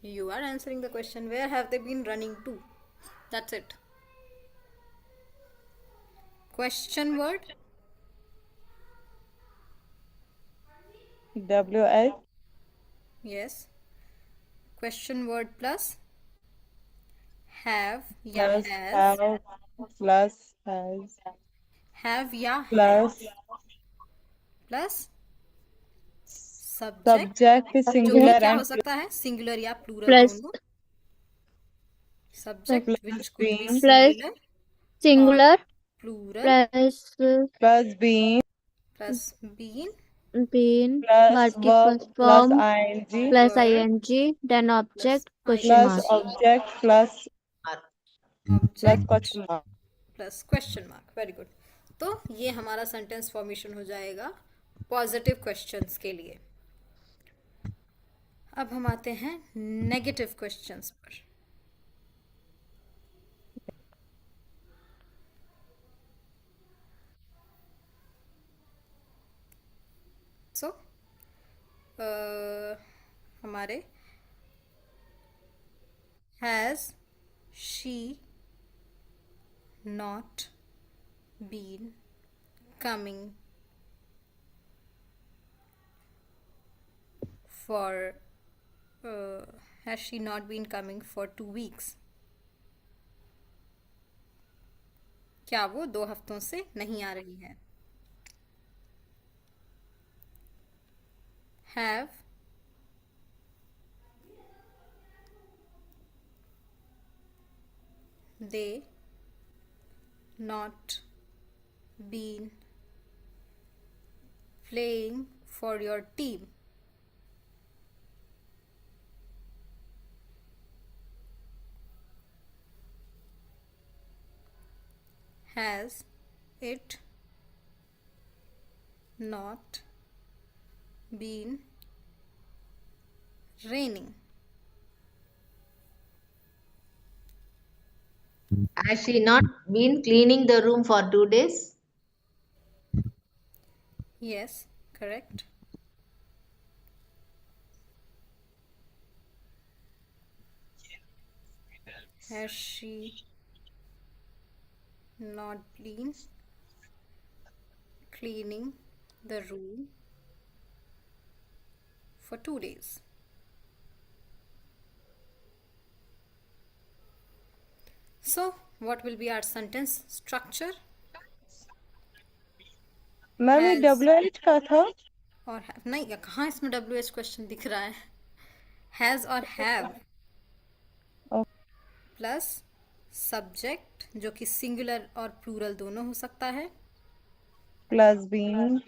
You are answering the question. Where have they been running to? That's it. Question word. WH Yes. Question word plus have या plus has. have plus has Have या plus has plus subject subject जो कि singular क्या हो and सकता है? Singular या plural plus दोनों. Subject plus which could be being plus singular or singular plural plus plus being plus been been plus verb की verb first plus form ing plus verb ING then plus object question plus mark. object plus object question mark. Plus question mark. Very good. तो ये हमारा sentence formation हो जाएगा positive questions के लिए. अब हम आते हैं नेगेटिव क्वेश्चंस पर. सो हमारे has she not been coming for has she not been coming for 2 weeks? क्या वो 2 हफ्तों से नहीं आ रही है? have they not been playing for your team? Has it not been raining? Has she not been cleaning the room for 2 days? Yes, correct. Has she not been cleaning the room for 2 days? So, what will be our sentence structure? Ma'am ये Has WH का था। और have नहीं, या कहाँ इसमें WH question दिख रहा है? Has और have प्लस सब्जेक्ट जो कि सिंगुलर और प्लूरल दोनों हो सकता है. plus being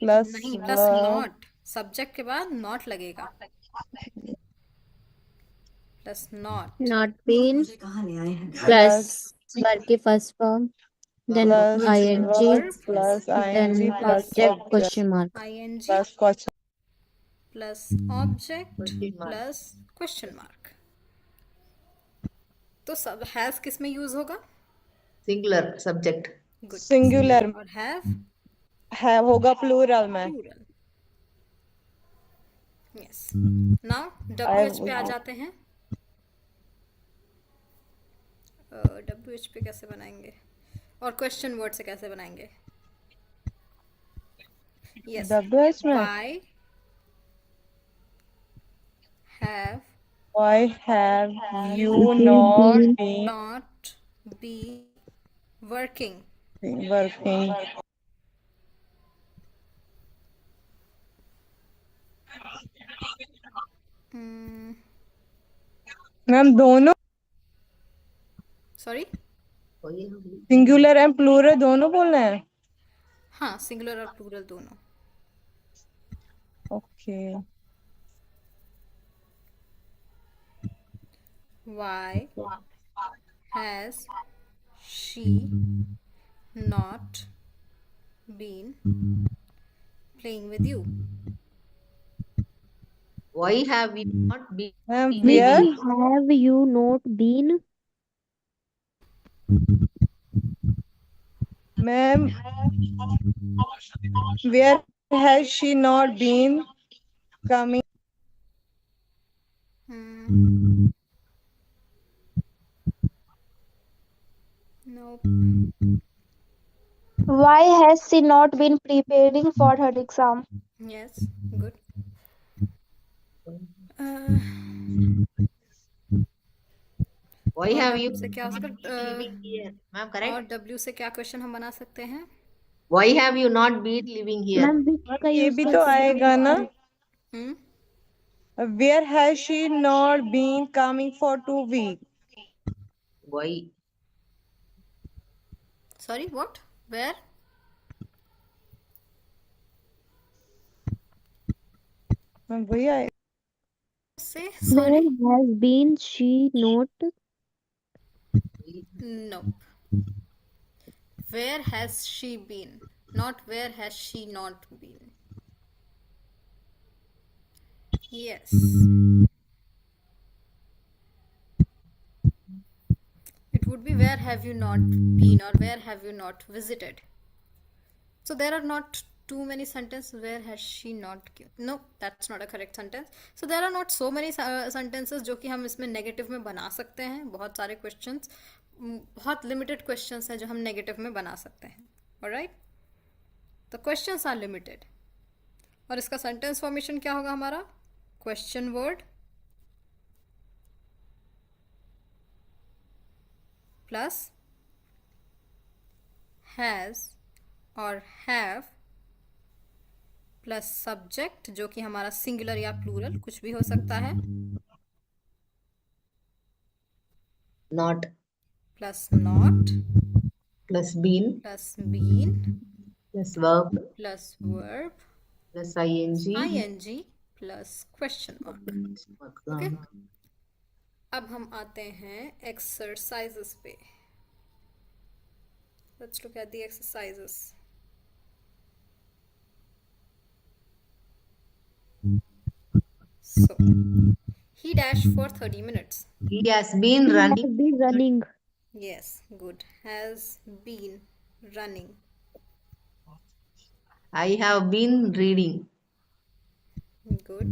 plus नहीं, प्लस verb नॉट. सब्जेक्ट के बाद नॉट लगेगा. Plus not. Not been plus plus verb की first form then plus ING verb plus then ing plus object object question mark. ing plus question plus object Question mark. Plus question mark. तो सब has किस में use होगा? Singular subject. Good. singular और have है होगा plural में। Plural. Yes. Now WH पे आ जाते हैं. WH पे कैसे बनाएंगे और क्वेश्चन वर्ड से कैसे बनाएंगे? यस. WH में Why have why have you not been not be working? working? Ma'am दोनों सॉरी, सिंगुलर एंड प्लूरल दोनों बोलना है। हाँ, सिंगुलर और प्लूरल दोनों। Okay. Why has she not been playing with you? Why have you not been ma'am Which where have you not been? Ma'am where has she not been coming. Hmm, nope. Why has she not been preparing for her exam? Yes, good. Uh, why और have you W से क्या हो not सकता been living here? Ma'am, और correct? W से क्या question हम बना सकते हैं? Why have you not been living here? Ma'am which का ये यूज भी कर तो सकते आएगा ना। Hmm? Where has she not been coming for 2 week. Why? Sorry, what? Where? Ma'am वही आए। Say Where sorry. has been she not? No. Where has she been? Not where has she not been. Yes. It would be where have you not been or where have you not visited. So there are not too many sentences where has she not no, that's not a correct sentence. So there are not so many sentences जो कि हम इसमें negative में बना सकते हैं। बहुत सारे क्वेश्चंस, बहुत लिमिटेड क्वेश्चंस हैं जो हम नेगेटिव में बना सकते हैं। Alright, the questions are limited. और इसका सेंटेंस फॉर्मेशन क्या होगा हमारा? क्वेश्चन वर्ड प्लस हैज और हैव प्लस सब्जेक्ट जो कि हमारा सिंगुलर या प्लूरल कुछ भी हो सकता है, Not plus not plus been plus been plus verb plus verb plus ing. ing plus question mark. Okay, अब हम आते हैं एक्सरसाइजेस पे। Let's look at the exercises. So, he dashed for 30 minutes. He has been He running. has been running. Yes, good. Has been running. I have been reading. Good.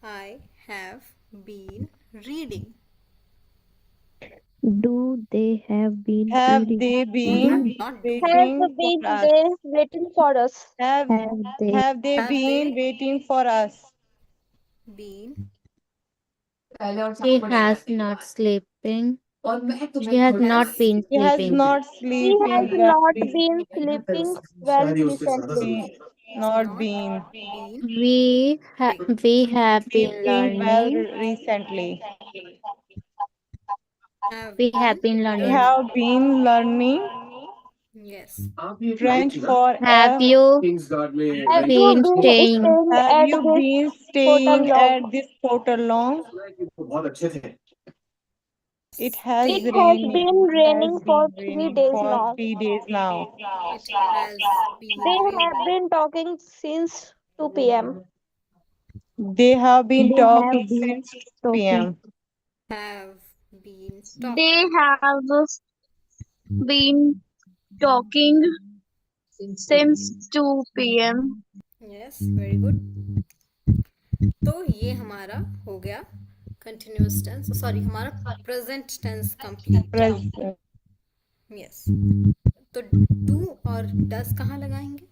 I have been reading. Do they have been Have reading? they been Not do. Have waiting been for us? they waiting for us? Have Have they have they Have been they waiting for us? been? She has not sleeping. She has not been He has sleeping. not He has sleeping not well. been sleeping well recently. Not been Been We have been sleeping well learning. recently. have We have been been We learning. have been learning yes. French for Have a. you Have you been been staying? staying Have at you this been hotel staying long? at this hotel long? It has It has rained. been It has raining for been 3 raining days for now. 3 days now. It has been They have raining. been talking since 2 p.m. They have been They have talking been since 2 talking. p.m. Have been They talking. have been talking since 2 p.m. Yes, very good. तो ये हमारा हो गया continuous tense, sorry हमारा present tense complete. Present. Yes, तो do और does कहाँ लगाएंगे?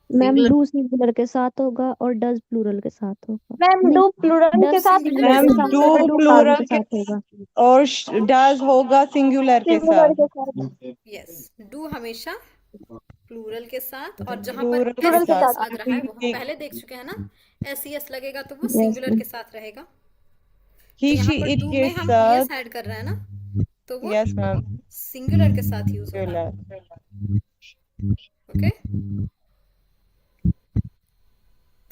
Ma'am Singular. डू सिंगुलर के साथ होगा और डज प्लूरल के साथ होगा। मैम नहीं, डू प्लूरल के डज साथ सिंगुलर मैम के डज साथ डू होगा, सिंगुलर डू प्लूरल प्लूरल के के साथ होगा। और डज होगा सिंगुलर के सिंगुलर साथ। के साथ यस, डू हमेशा प्लूरल के साथ, और जहाँ प्लूरल पर के प्लूरल के एस साथ। लग रहा है वो हम एक पहले देख चुके हैं ना, एस लगेगा तो वो Yes, सिंगुलर yes. के साथ रहेगा। तो He, यहाँ she, पर it, डू में his, हम ईएस ऐड कर रहे हैं ना, तो वो yes, ma'am. सिंगुलर के साथ यूज होगा। Singular. ओके,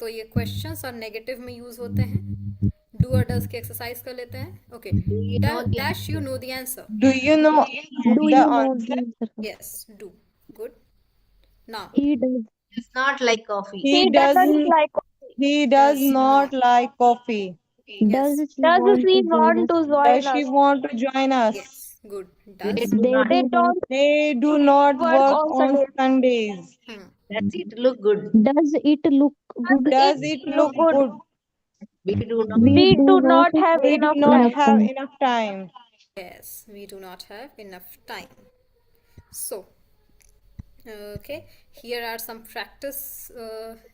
तो ये क्वेश्चंस और नेगेटिव में यूज होते हैं। डू और डज की एक्सरसाइज कर लेते हैं। Okay, you know the dash you know the answer. Do you know Do the you know answer? the answer? Yes, do, good. Now He does. Does not like coffee. He doesn't. He does not like coffee. Does yes, she want to join us? Does she want to join us? yes, good, They does। do not. They do not work on Sundays. Does it look good? Does it look good? Does it look good? We do not. We do not have We do not have enough time. Yes, we do not have enough time. So, okay, here are some practice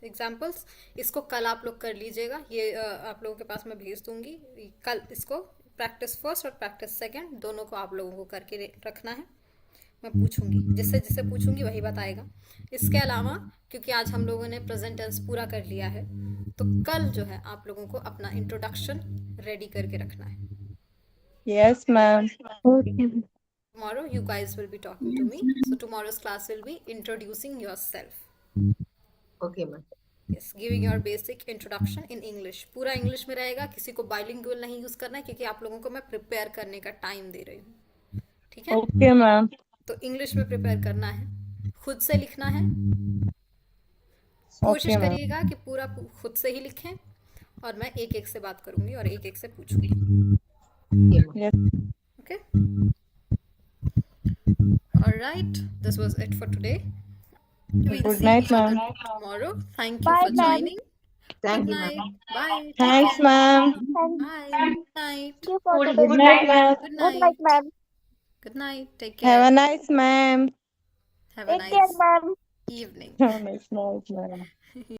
examples. इसको कल आप लोग कर लीजिएगा, ये आप लोगों के पास मैं भेज दूंगी कल। इसको प्रैक्टिस फर्स्ट और प्रैक्टिस सेकंड दोनों को आप लोगों को करके रखना है। मैं पूछूंगी, जिससे जिससे पूछूंगी वही बताएगा। इसके अलावा क्योंकि आज हम लोगों ने प्रेजेंट टेंस पूरा कर लिया है, तो कल जो है आप लोगों को अपना इंट्रोडक्शन रेडी करके रखना है। Yes, ma'am. Okay. Tomorrow you guys will be talking to me. So tomorrow's class will be introducing yourself. Okay, ma'am. Yes, giving your basic introduction in English. पूरा इंग्लिश में रहेगा, किसी को बाइलिंगुअल नहीं use करना है क्योंकि आप लोगों को मैं प्रिपेयर करने का टाइम दे रही हूँ। ठीक है? Okay, ma'am. तो इंग्लिश में प्रिपेयर करना है, खुद से लिखना है। कोशिश Okay, ma'am. करिएगा कि पूरा खुद से ही लिखें, और मैं एक एक से बात करूंगी और एक एक से पूछूंगी। Okay, ma'am. Yes. Okay? All right, this was it for today. We'll Good see night, each other ma'am. tomorrow. Thank you for joining. Thank Good you, night. ma'am. Bye. Take Thanks, care. ma'am. Bye. Good night. Good night, ma'am. Good night. Good night. Take Have care. a nice, ma'am. Have a nice evening. Have a nice night, ma'am.